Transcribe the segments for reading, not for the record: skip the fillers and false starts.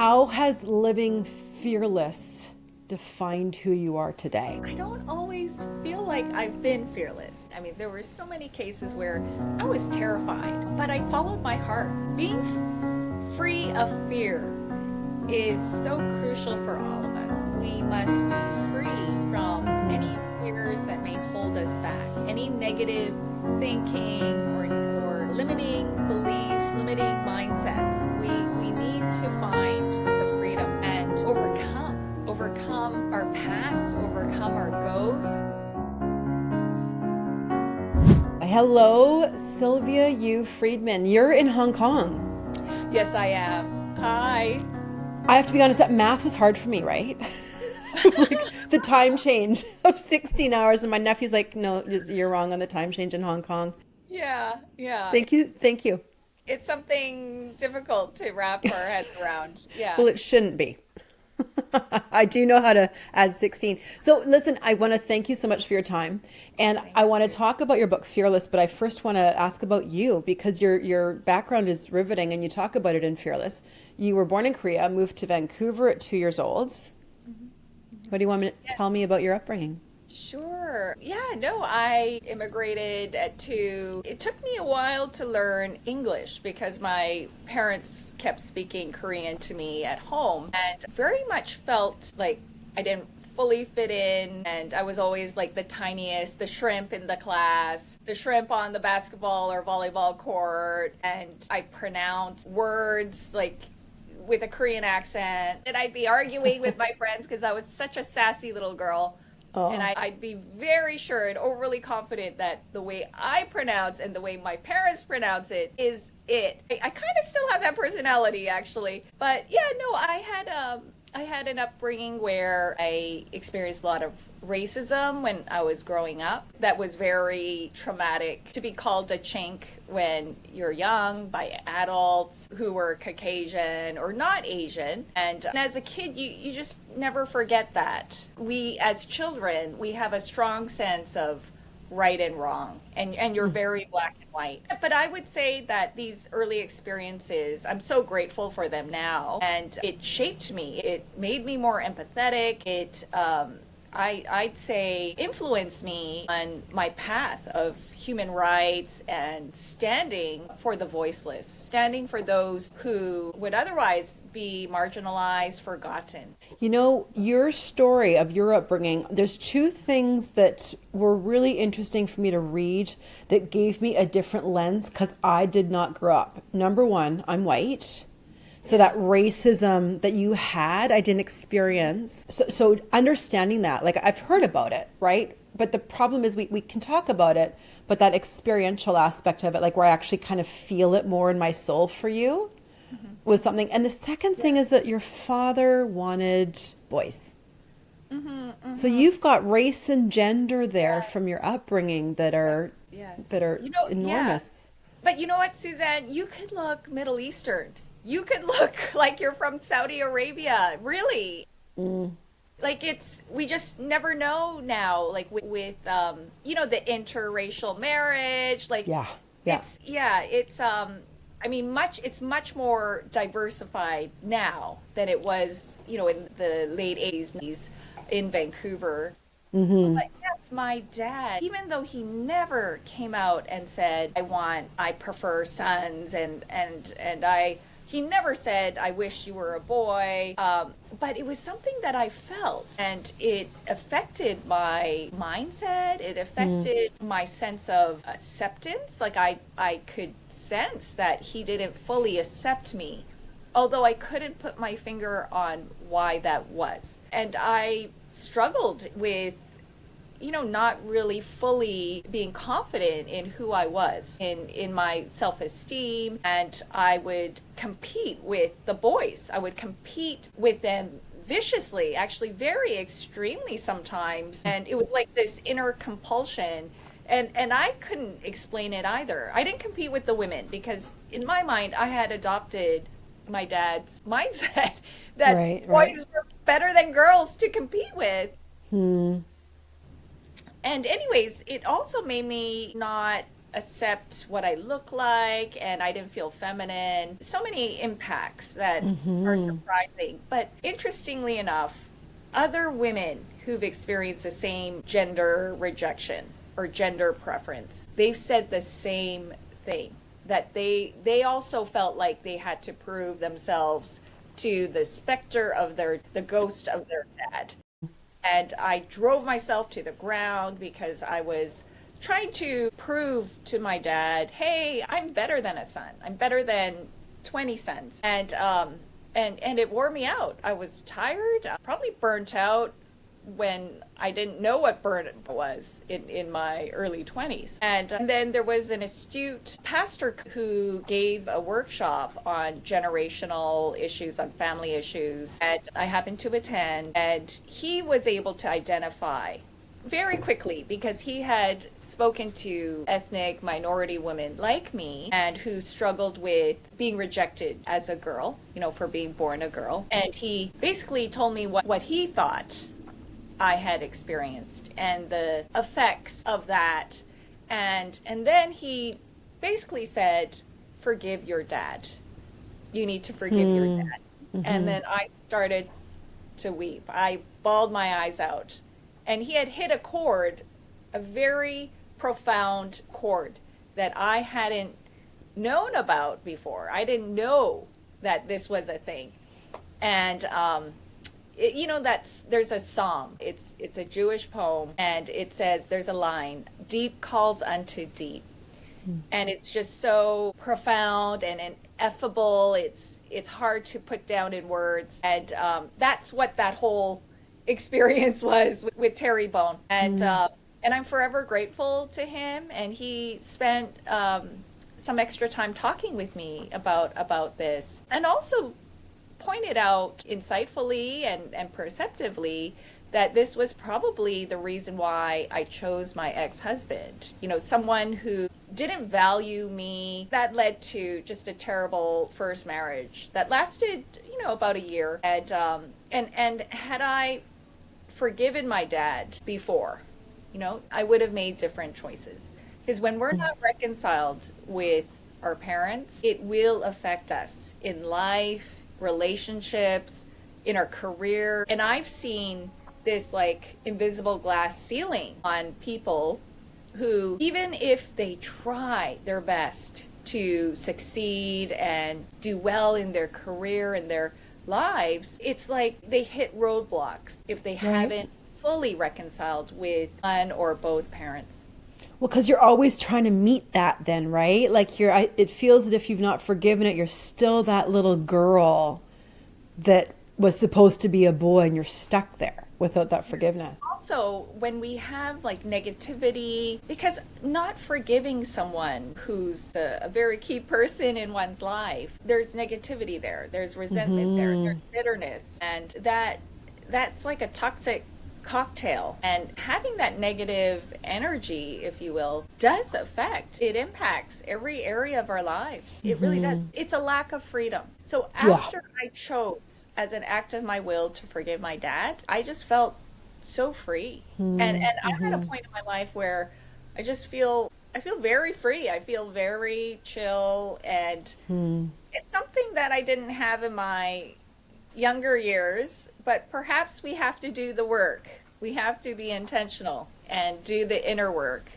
How has living fearless defined who you are today? I don't always feel like I've been fearless. I mean, there were so many cases where I was terrified, but I followed my heart. Being free of fear is so crucial for all of us. We must be free from any fears that may hold us back, any negative thinking or limiting beliefs, limiting mindsets. We need to find the freedom and overcome our past, overcome our ghosts. Hello, Sylvia Friedman. You're in Hong Kong. Yes, I am. Hi. I have to be honest, that math was hard for me, right? Like the time change of 16 hours, and my nephew's like, no, you're wrong on the time change in Hong Kong. Yeah, yeah. Thank you. Thank you. It's something difficult to wrap our heads around. Yeah. Well, it shouldn't be. I do know how to add 16. So listen, I want to thank you so much for your time. And I want to talk about your book, Fearless, but I first want to ask about you because your background is riveting and you talk about it in Fearless. You were born in Korea, moved to Vancouver at 2 years old. What do you want to tell me about your upbringing? Sure. Yeah, no, I immigrated it took me a while to learn English because my parents kept speaking Korean to me at home and very much felt like I didn't fully fit in, and I was always like the tiniest, the shrimp in the class, the shrimp on the basketball or volleyball court, and I pronounced words like with a Korean accent, and I'd be arguing with my friends because I was such a sassy little girl. Oh. And I'd be very sure and overly confident that the way I pronounce and the way my parents pronounce it is it. I kind of still have that personality, actually. But yeah, no, I had an upbringing where I experienced a lot of racism when I was growing up. That was very traumatic to be called a chink when you're young by adults who were Caucasian or not Asian. And as a kid, you just never forget that. We, as children, we have a strong sense of right and wrong, and you're very black and white. But I would say that these early experiences, I'm so grateful for them now, and it shaped me. It made me more empathetic. I'd say influenced me on my path of human rights and standing for the voiceless, standing for those who would otherwise be marginalized, forgotten. You know, your story of your upbringing, there's two things that were really interesting for me to read that gave me a different lens because I did not grow up. Number one, I'm white. So that racism that you had, I didn't experience. So understanding that, like I've heard about it, right? But the problem is we can talk about it, but that experiential aspect of it, like where I actually kind of feel it more in my soul for you was something. And the second thing is that your father wanted boys. So you've got race and gender there from your upbringing that are enormous. But you know what, Suzanne? You could look Middle Eastern. You could look like you're from Saudi Arabia, really. Like we just never know now, like with the interracial marriage, like it's much more diversified now than it was, in the late 80s in Vancouver. But yes, my dad, even though he never came out and said, I prefer sons he never said, I wish you were a boy, but it was something that I felt, and it affected my mindset. It affected my sense of acceptance. Like I could sense that he didn't fully accept me, although I couldn't put my finger on why that was. And I struggled with not really fully being confident in who I was, in my self-esteem. And I would compete with the boys. I would compete with them viciously, actually very extremely sometimes. And it was like this inner compulsion. And I couldn't explain it either. I didn't compete with the women because in my mind, I had adopted my dad's mindset that boys were better than girls to compete with. And anyways, it also made me not accept what I look like, and I didn't feel feminine. So many impacts that are surprising. But interestingly enough, other women who've experienced the same gender rejection or gender preference, they've said the same thing, that they also felt like they had to prove themselves to the specter of the ghost of their dad. And I drove myself to the ground because I was trying to prove to my dad, hey, I'm better than a son. I'm better than 20 sons. And it wore me out. I was tired, probably burnt out when I didn't know what burnout was in my early 20s. And then there was an astute pastor who gave a workshop on generational issues, on family issues, and I happened to attend, and he was able to identify very quickly, because he had spoken to ethnic minority women like me and who struggled with being rejected as a girl, for being born a girl. And he basically told me what he thought I had experienced and the effects of that. And then he basically said, forgive your dad. You need to forgive your dad. And then I started to weep. I bawled my eyes out. And he had hit a chord, a very profound chord that I hadn't known about before. I didn't know that this was a thing. And there's a psalm. It's a Jewish poem, and it says, there's a line, deep calls unto deep. And it's just so profound and ineffable. It's hard to put down in words. And that's what that whole experience was with Terry Bone. And I'm forever grateful to him. And he spent some extra time talking with me about this, and also pointed out insightfully and perceptively that this was probably the reason why I chose my ex-husband. Someone who didn't value me. That led to just a terrible first marriage that lasted, about a year. And had I forgiven my dad before, I would have made different choices. Because when we're not reconciled with our parents, it will affect us in life, relationships, in our career. And I've seen this invisible glass ceiling on people who, even if they try their best to succeed and do well in their career and their lives, it's like they hit roadblocks if they haven't fully reconciled with one or both parents. Well, because you're always trying to meet that then, right? It feels that if you've not forgiven it, you're still that little girl that was supposed to be a boy, and you're stuck there without that forgiveness. Also, when we have negativity, because not forgiving someone who's a very key person in one's life, there's negativity there, there's resentment there, there's bitterness, and that's like a toxic cocktail. And having that negative energy, if you will, does affect, it impacts every area of our lives. It really does. It's a lack of freedom. So after I chose, as an act of my will, to forgive my dad, I just felt so free. And I'm at a point in my life where I just feel very free. I feel very chill, and it's something that I didn't have in my younger years, but perhaps we have to do the work. We have to be intentional and do the inner work.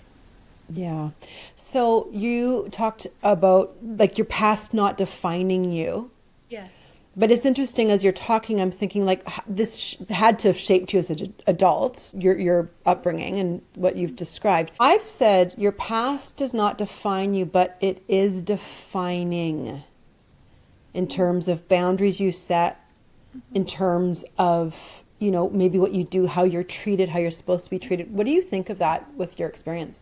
Yeah. So you talked about your past not defining you. Yes. But it's interesting, as you're talking, I'm thinking this had to have shaped you as an adult, your upbringing and what you've described. I've said your past does not define you, but it is defining in terms of boundaries you set, in terms of, maybe what you do, how you're treated, how you're supposed to be treated. What do you think of that with your experience?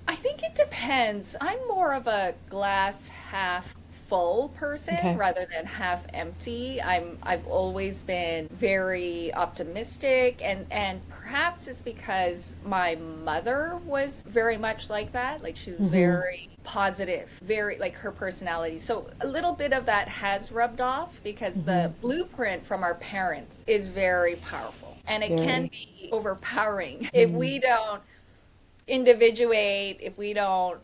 I think it depends. I'm more of a glass half full person rather than half empty. I've always been very optimistic, and perhaps it's because my mother was very much like that. She was very positive, very her personality. So a little bit of that has rubbed off, because the blueprint from our parents is very powerful, and it can be overpowering if we don't individuate, if we don't,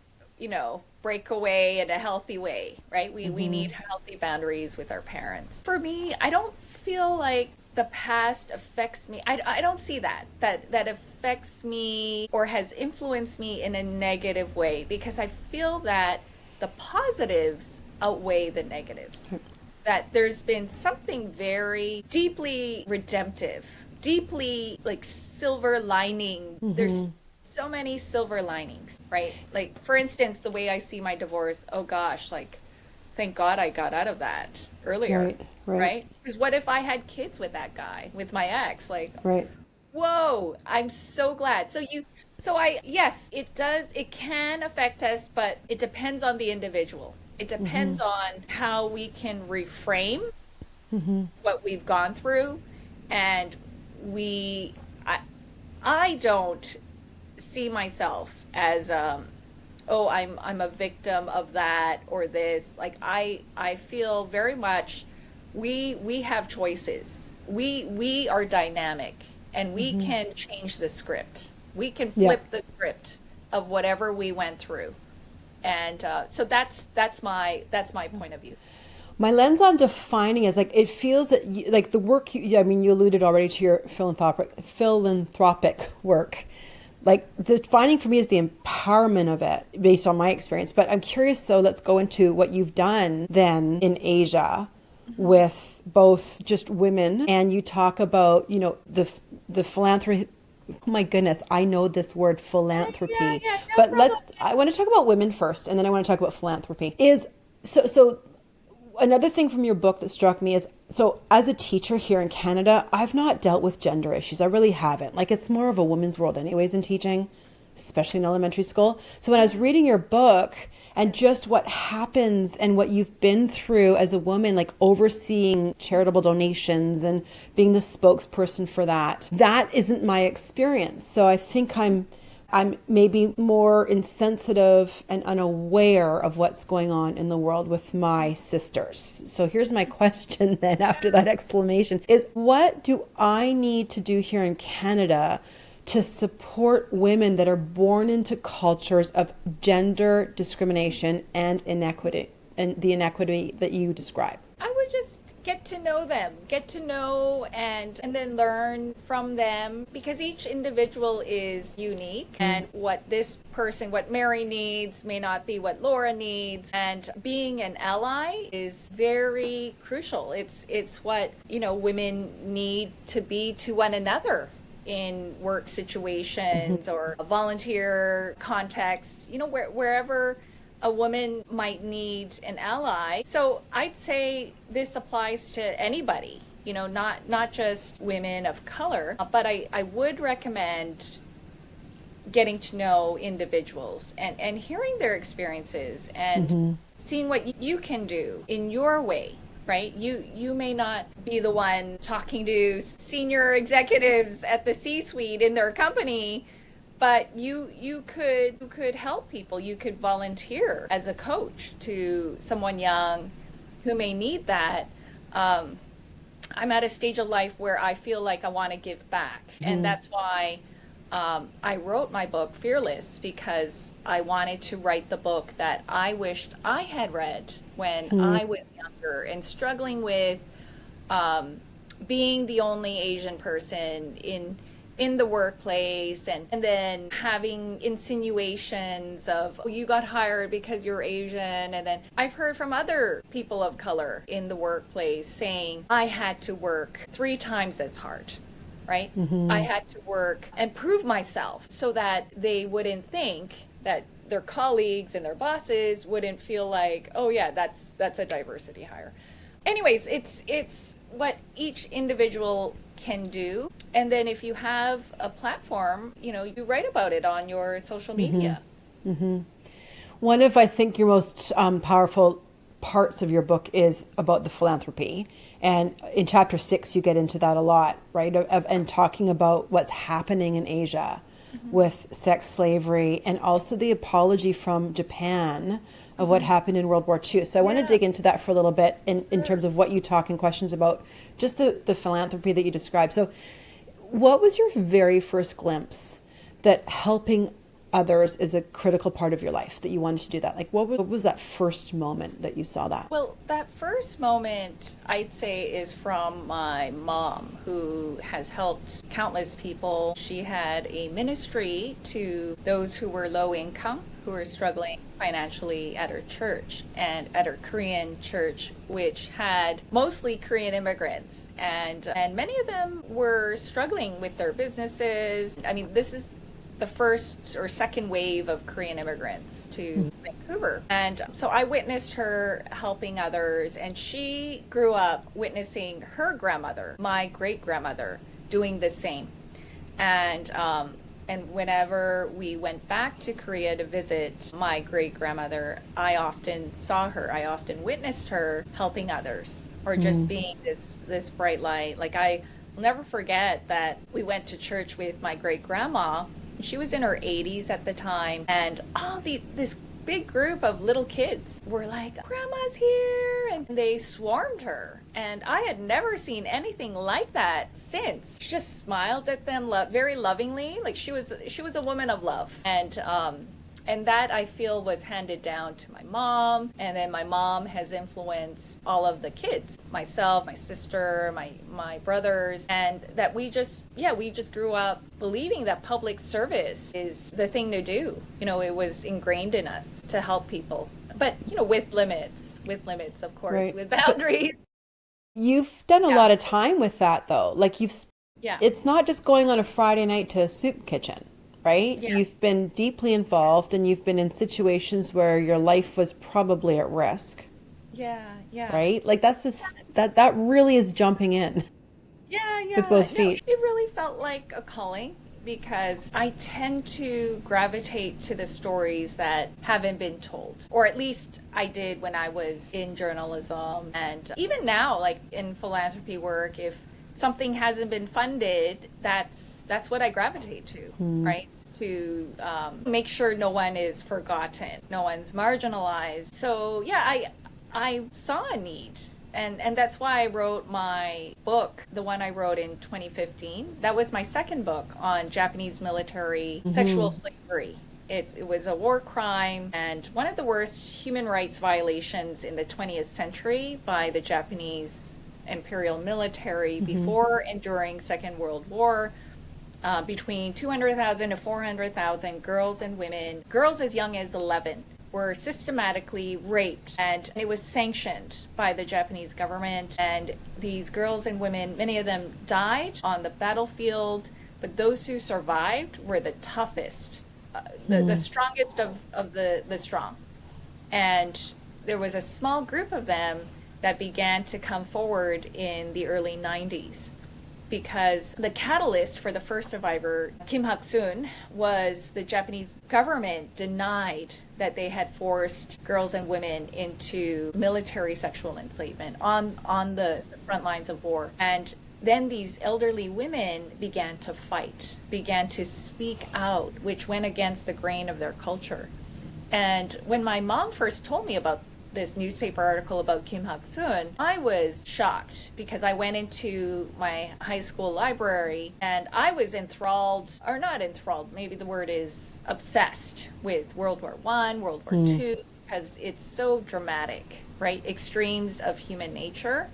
break away in a healthy way, right? We need healthy boundaries with our parents. For me, I don't feel like the past affects me. I don't see that affects me or has influenced me in a negative way, because I feel that the positives outweigh the negatives. That there's been something very deeply redemptive, deeply like silver lining. There's so many silver linings, right? Like, for instance, the way I see my divorce, oh gosh, like, thank God I got out of that earlier, right? Because what if I had kids with that guy, with my ex? Like, whoa, I'm so glad. Yes, it can affect us, but it depends on the individual. It depends on how we can reframe what we've gone through. And I don't see myself as I'm a victim of that or this. Like, I feel very much we have choices. We are dynamic, and we can change the script. We can flip the script of whatever we went through. And so that's my point of view. My lens on defining is like, it feels that like the work you alluded already to your philanthropic work. Like, the defining for me is the empowerment of it based on my experience. But I'm curious, so let's go into what you've done then in Asia with both just women, and you talk about, the philanthropy. Oh my goodness, I know this word philanthropy. But I want to talk about women first, and then I want to talk about philanthropy. So another thing from your book that struck me is, so as a teacher here in Canada, I've not dealt with gender issues. I really haven't. Like, it's more of a woman's world anyways in teaching, especially in elementary school. So when I was reading your book and just what happens and what you've been through as a woman, like overseeing charitable donations and being the spokesperson for that isn't my experience. So I think I'm maybe more insensitive and unaware of what's going on in the world with my sisters. So here's my question then after that exclamation is, what do I need to do here in Canada to support women that are born into cultures of gender discrimination and inequity, and the inequity that you describe? I would just get to know them, and then learn from them, because each individual is unique, and what Mary needs may not be what Laura needs, and being an ally is very crucial. It's what, women need to be to one another in work situations or a volunteer contexts, wherever a woman might need an ally. So I'd say this applies to anybody, not just women of color, but I would recommend getting to know individuals and hearing their experiences and seeing what you can do in your way. Right? You may not be the one talking to senior executives at the C-suite in their company, but you could help people. You could volunteer as a coach to someone young who may need that. I'm at a stage of life where I feel like I want to give back, and that's why I wrote my book Fearless, because I wanted to write the book that I wished I had read when I was younger and struggling with being the only Asian person in the workplace, and then having insinuations of, oh, you got hired because you're Asian. And then I've heard from other people of color in the workplace saying I had to work 3 times as hard. Right? I had to work and prove myself so that they wouldn't think that their colleagues and their bosses wouldn't feel like, oh yeah, that's a diversity hire. Anyways, it's what each individual can do. And then if you have a platform, you write about it on your social media. One of, I think, your most powerful parts of your book is about the philanthropy. And in chapter 6, you get into that a lot, right? And talking about what's happening in Asia with sex slavery, and also the apology from Japan of what happened in World War II. So I want to dig into that for a little bit in terms of what you talk and questions about just the philanthropy that you described. So what was your very first glimpse that helping others is a critical part of your life, that you wanted to do that? Like, what was that first moment that you saw that? Well, that first moment, I'd say, is from my mom, who has helped countless people. She had a ministry to those who were low income, who were struggling financially at her church, and at her Korean church, which had mostly Korean immigrants. And many of them were struggling with their businesses. I mean, this is the first or second wave of Korean immigrants to Vancouver. And so I witnessed her helping others, and she grew up witnessing her grandmother, my great grandmother, doing the same. And whenever we went back to Korea to visit my great grandmother, I often saw her, I often witnessed her helping others, or just being this bright light. Like, I will never forget that we went to church with my great grandma. She was in her 80s at the time, and this big group of little kids were like, "Grandma's here," and they swarmed her. And I had never seen anything like that since. She just smiled at them very lovingly, like she was a woman of love. And that, I feel, was handed down to my mom, and then my mom has influenced all of the kids, myself, my sister, my brothers, and that we just grew up believing that public service is the thing to do. You know, it was ingrained in us to help people, but, you know, with limits, of course, Right. with boundaries. You've done a lot of time with that, though. Like, Yeah. it's not just going on a Friday night to a soup kitchen, right? Yeah. You've been deeply involved, and you've been in situations where your life was probably at risk, Yeah, yeah. right? Like, that really is jumping in Yeah, with both feet. No, it really felt like a calling, because I tend to gravitate to the stories that haven't been told. Or at least I did when I was in journalism. And even now, like in philanthropy work, if something hasn't been funded, that's what I gravitate to, right? To make sure no one is forgotten, no one's marginalized. So yeah, I saw a need. And that's why I wrote my book, the one I wrote in 2015. That was my second book on Japanese military sexual slavery. It was a war crime and one of the worst human rights violations in the 20th century by the Japanese imperial military before and during Second World War. Between 200,000 to 400,000 girls and women, girls as young as 11, were systematically raped, and it was sanctioned by the Japanese government. And these girls and women, many of them died on the battlefield, but those who survived were the toughest, the strongest of the strong. And there was a small group of them that began to come forward in the early 90s. Because the catalyst for the first survivor, Kim Hak-soon, was the Japanese government denied that they had forced girls and women into military sexual enslavement on the front lines of war. And then these elderly women began to fight, began to speak out, which went against the grain of their culture. And when my mom first told me about this newspaper article about Kim Hak-soon, I was shocked, because I went into my high school library and I was enthralled, or not enthralled, maybe the word is obsessed with World War I, World War II, because it's so dramatic, right? Extremes of human nature.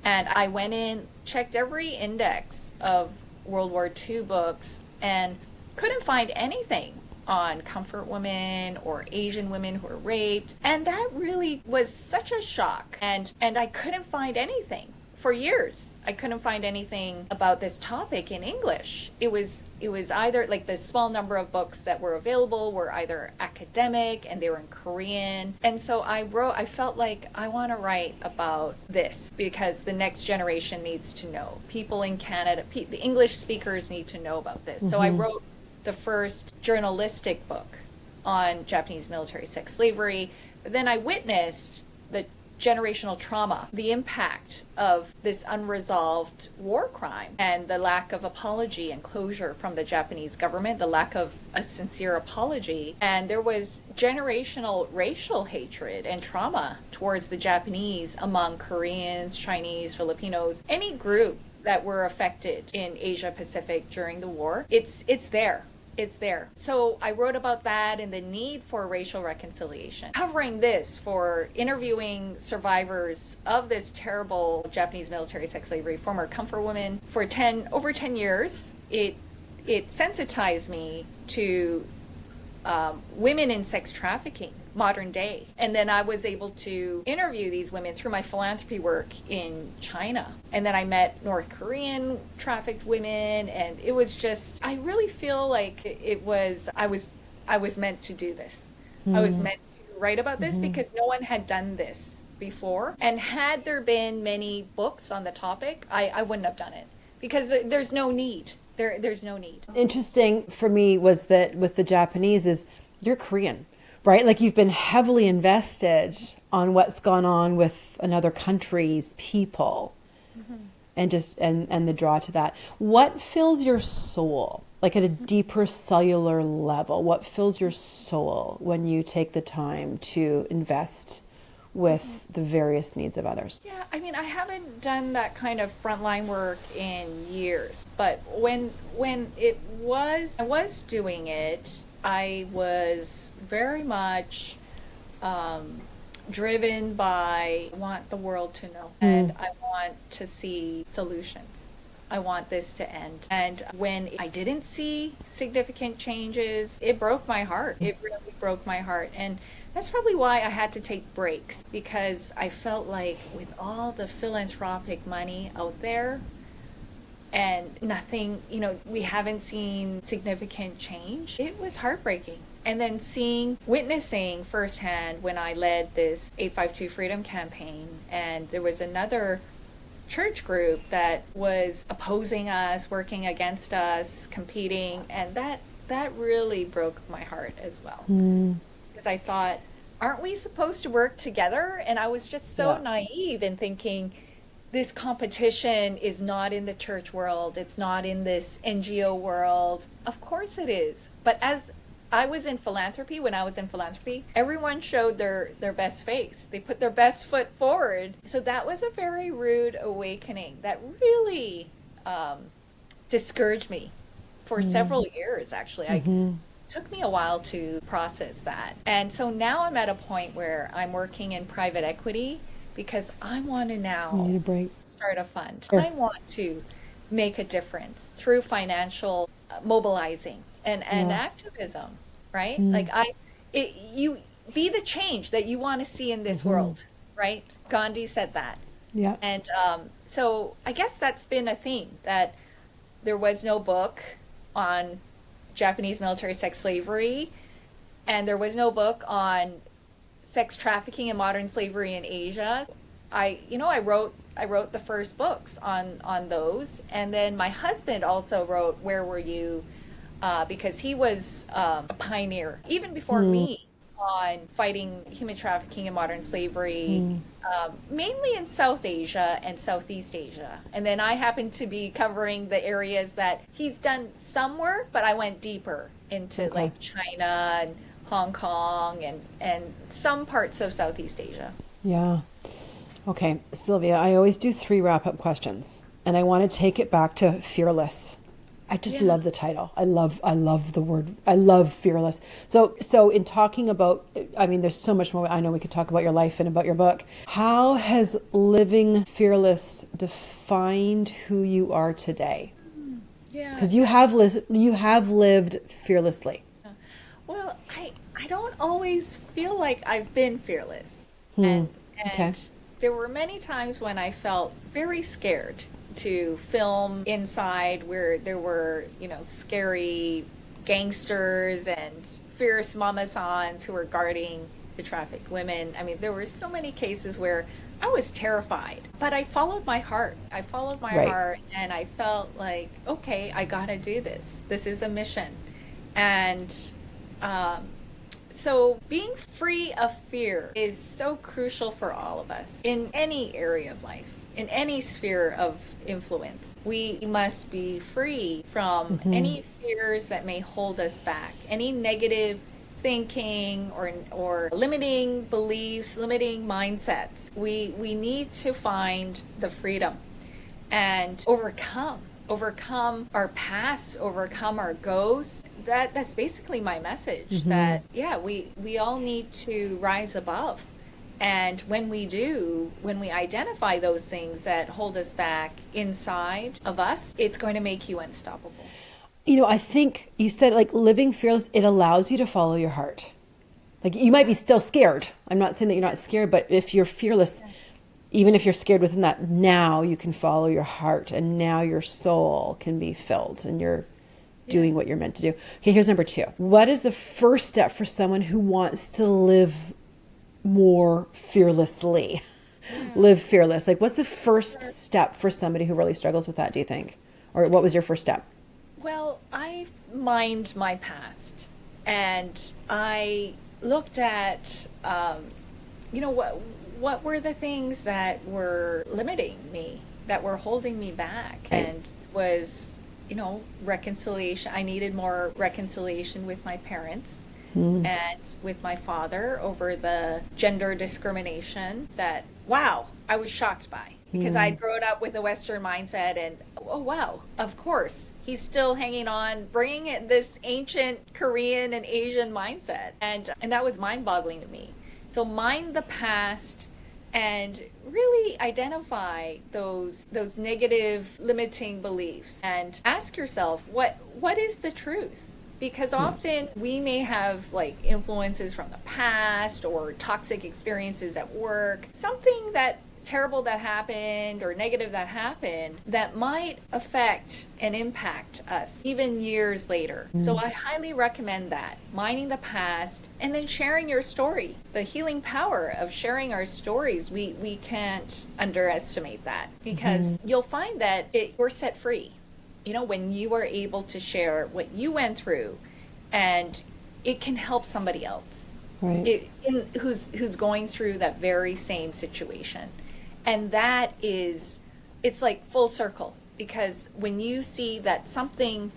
And I went in, checked every index of World War II books, and couldn't find anything on comfort women or Asian women who were raped. And that really was such a shock. And I couldn't find anything. For years, I couldn't find anything about this topic in English. It was either, like, the small number of books that were available were either academic and they were in Korean. And so I felt like I want to write about this, because the next generation needs to know. People in Canada, the English speakers need to know about this. So I wrote the first journalistic book on Japanese military sex slavery. But then I witnessed the generational trauma, the impact of this unresolved war crime, and the lack of apology and closure from the Japanese government, the lack of a sincere apology. And there was generational racial hatred and trauma towards the Japanese among Koreans, Chinese, Filipinos, any group that were affected in Asia Pacific during the war. It's there. It's there. So I wrote about that and the need for racial reconciliation. Covering this for interviewing survivors of this terrible Japanese military sex slavery, former comfort women, for over 10 years. It sensitized me to women in sex trafficking, modern day. And then I was able to interview these women through my philanthropy work in China. And then I met North Korean trafficked women, and it was just, I really feel like I was meant to do this. I was meant to write about this because no one had done this before. And had there been many books on the topic, I wouldn't have done it because there's no need. There's no need. Interesting for me was that with the Japanese is you're Korean, right? Like you've been heavily invested on what's gone on with another country's people and just and the draw to that. What fills your soul? Like at a deeper cellular level, what fills your soul when you take the time to invest with the various needs of others? Yeah, I mean, I haven't done that kind of frontline work in years, but when I was doing it, I was very much driven by I want the world to know, and I want to see solutions. I want this to end. And when I didn't see significant changes, it broke my heart. It really broke my heart. And that's probably why I had to take breaks, because I felt like with all the philanthropic money out there and nothing, we haven't seen significant change. It was heartbreaking. And then witnessing firsthand when I led this 852 Freedom campaign, and there was another church group that was opposing us, working against us, competing, and that really broke my heart as well. Because I thought, aren't we supposed to work together? And I was just so naive in thinking this competition is not in the church world. It's not in this NGO world. Of course it is. But as I was in philanthropy, when I was in philanthropy, everyone showed their best face. They put their best foot forward. So that was a very rude awakening that really discouraged me for several years, actually. It took me a while to process that. And so now I'm at a point where I'm working in private equity because I want to now start a fund. Sure. I want to make a difference through financial mobilizing and activism, right? Like you be the change that you want to see in this world, right? Gandhi said that. Yeah. And so I guess that's been a theme, that there was no book on Japanese military sex slavery, and there was no book on sex trafficking and modern slavery in Asia. I wrote the first books on those, and then my husband also wrote Where Were You, because he was a pioneer even before me on fighting human trafficking and modern slavery, mainly in South Asia and Southeast Asia. And then I happened to be covering the areas that he's done some work, but I went deeper into like China and Hong Kong and some parts of Southeast Asia. Yeah. Okay, Sylvia, I always do 3 wrap-up questions, and I want to take it back to fearless. I just love the title. I love the word. I love fearless. So in talking about, I mean, there's so much more. I know we could talk about your life and about your book. How has living fearless defined who you are today? Yeah. Because you have lived fearlessly. Well, I don't always feel like I've been fearless. And there were many times when I felt very scared to film inside where there were, scary gangsters and fierce mama-sans who were guarding the trafficked women. I mean, there were so many cases where I was terrified, but I followed my heart. I followed my heart, and I felt like, okay, I gotta do this. This is a mission. And so being free of fear is so crucial for all of us in any area of life. In any sphere of influence, we must be free from any fears that may hold us back, any negative thinking or limiting beliefs, limiting mindsets. We need to find the freedom and overcome our past, overcome our ghosts, that's basically my message, that yeah, we all need to rise above. And when we do, when we identify those things that hold us back inside of us, it's going to make you unstoppable. You know, I think you said like living fearless, it allows you to follow your heart. Like you might be still scared. I'm not saying that you're not scared, but if you're fearless, even if you're scared within that, now you can follow your heart and now your soul can be filled and you're doing what you're meant to do. Okay, here's number 2. What is the first step for someone who wants to live more fearlessly? Live fearless. Like what's the first step for somebody who really struggles with that, do you think? Or what was your first step? Well, I mined my past, and I looked at, what were the things that were limiting me, that were holding me back, and was, reconciliation. I needed more reconciliation with my parents and with my father over the gender discrimination that, wow, I was shocked by. Because I'd grown up with a Western mindset and, oh, wow, of course, he's still hanging on, bringing in this ancient Korean and Asian mindset. And that was mind-boggling to me. So mind the past and really identify those negative limiting beliefs and ask yourself, what is the truth? Because often we may have like influences from the past or toxic experiences at work, something that terrible that happened or negative that happened that might affect and impact us even years later. So I highly recommend that, mining the past and then sharing your story. The healing power of sharing our stories, we can't underestimate that, because you'll find that we're set free. When you are able to share what you went through, and it can help somebody else, Right. who's going through that very same situation. And it's like full circle, because when you see that something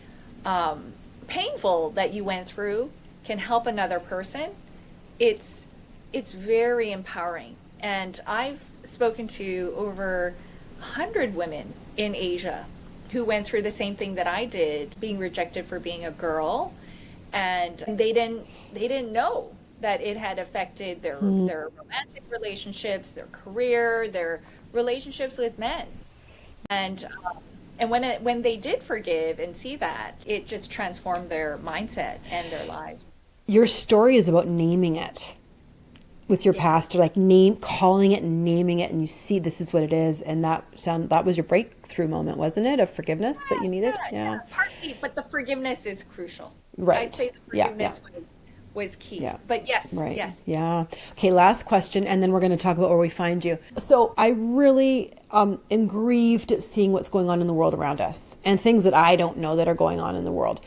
painful that you went through can help another person, it's very empowering. And I've spoken to over 100 women in Asia who went through the same thing that I did, being rejected for being a girl, and they didn't know that it had affected their romantic relationships, their career, their relationships with men. And when they did forgive and see that, it just transformed their mindset and their lives. Your story is about naming it with your past, or like calling it and naming it, and you see this is what it is, and that was your breakthrough moment, wasn't it, of forgiveness that you needed? Yeah. Partly, but the forgiveness is crucial. Right. I'd say the forgiveness was key. Yeah. But yes, Right. yes. Yeah. Okay, last question, and then we're going to talk about where we find you. So I really am grieved at seeing what's going on in the world around us and things that I don't know that are going on in the world.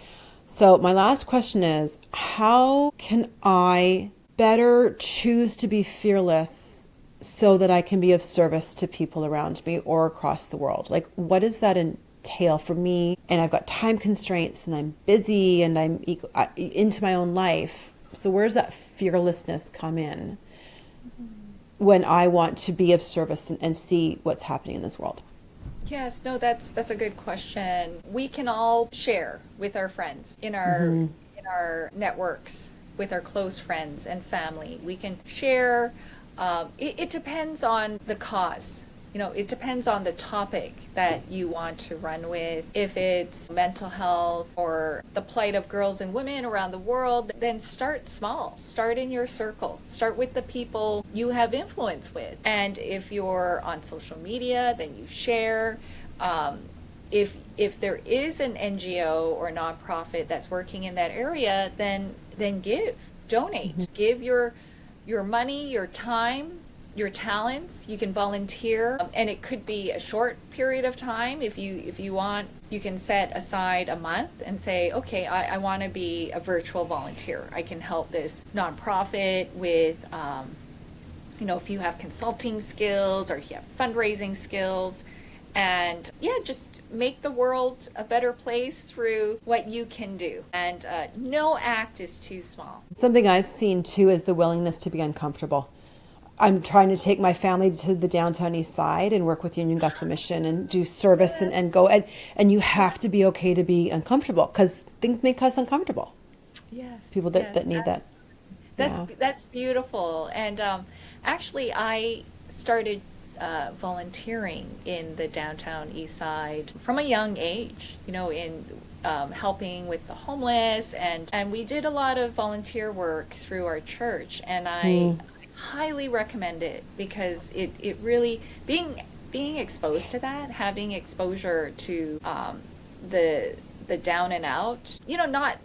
So my last question is, how can I better choose to be fearless so that I can be of service to people around me or across the world? Like, what does that entail for me? And I've got time constraints and I'm busy and I'm into my own life. So where does that fearlessness come in when I want to be of service and see what's happening in this world? Yes, no, that's a good question. We can all share with our friends in our networks, with our close friends and family. We can share. It depends on the cause. It depends on the topic that you want to run with. If it's mental health or the plight of girls and women around the world, then start small. Start in your circle. Start with the people you have influence with. And if you're on social media, then you share. If there is an NGO or nonprofit that's working in that area, then donate. Give your money, your time, your talents. You can volunteer, and it could be a short period of time. If you want, you can set aside a month and say, okay, I want to be a virtual volunteer. I can help this nonprofit with, if you have consulting skills or if you have fundraising skills. And just make the world a better place through what you can do. And no act is too small. Something I've seen too is the willingness to be uncomfortable. I'm trying to take my family to the downtown east side and work with Union Gospel Mission and do service and go. And you have to be okay to be uncomfortable because things make us uncomfortable. Yes. People that need that. That's beautiful. And actually, I started volunteering in the downtown east side from a young age, in helping with the homeless. And we did a lot of volunteer work through our church. And I highly recommend it because it really, being exposed to that, having exposure to the down and out,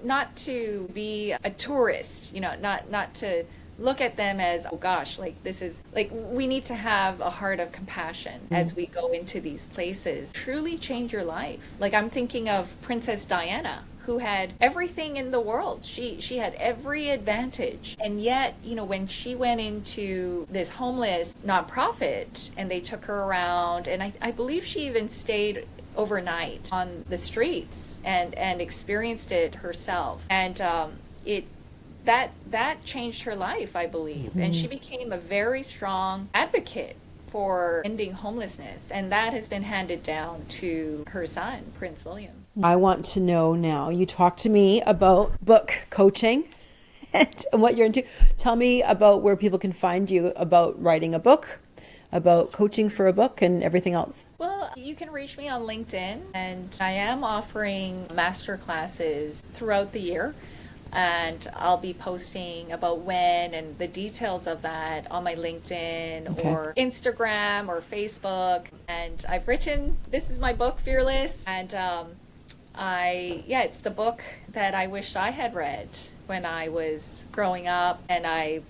not to be a tourist, not to look at them as, oh gosh, like this is like, we need to have a heart of compassion as we go into these places. Truly change your life. Like I'm thinking of Princess Diana, who had everything in the world. She had every advantage. And yet, when she went into this homeless nonprofit and they took her around, and I believe she even stayed overnight on the streets and experienced it herself. And that changed her life, I believe. And she became a very strong advocate for ending homelessness. And that has been handed down to her son, Prince William. I want to know now, you talked to me about book coaching and what you're into. Tell me about where people can find you, about writing a book, about coaching for a book, and everything else. Well, you can reach me on LinkedIn, and I am offering master classes throughout the year. And I'll be posting about when and the details of that on my LinkedIn or Instagram or Facebook. And I've written, this is my book, Fearless. And it's the book that I wish I had read when I was growing up. And I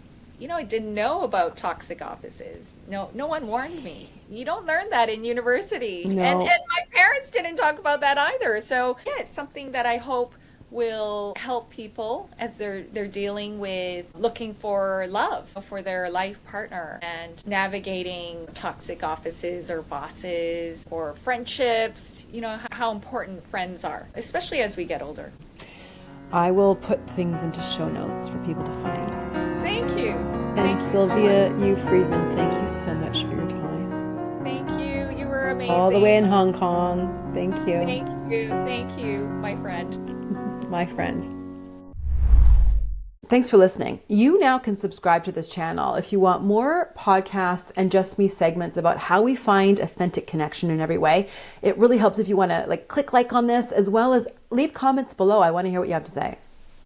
didn't know about toxic offices. No one warned me. You don't learn that in university. No. And my parents didn't talk about that either. So it's something that I hope will help people as they're dealing with looking for love for their life partner and navigating toxic offices or bosses or friendships, how important friends are, especially as we get older. I will put things into show notes for people to find. Thank you. And Sylvia, Friedman, thank you so much for your time. Thank you. You were amazing. All the way in Hong Kong. Thank you. Thank you, my friend. My friend. Thanks for listening. You now can subscribe to this channel if you want more podcasts and Just Me segments about how we find authentic connection in every way. It really helps if you want to click like on this, as well as leave comments below. I want to hear what you have to say.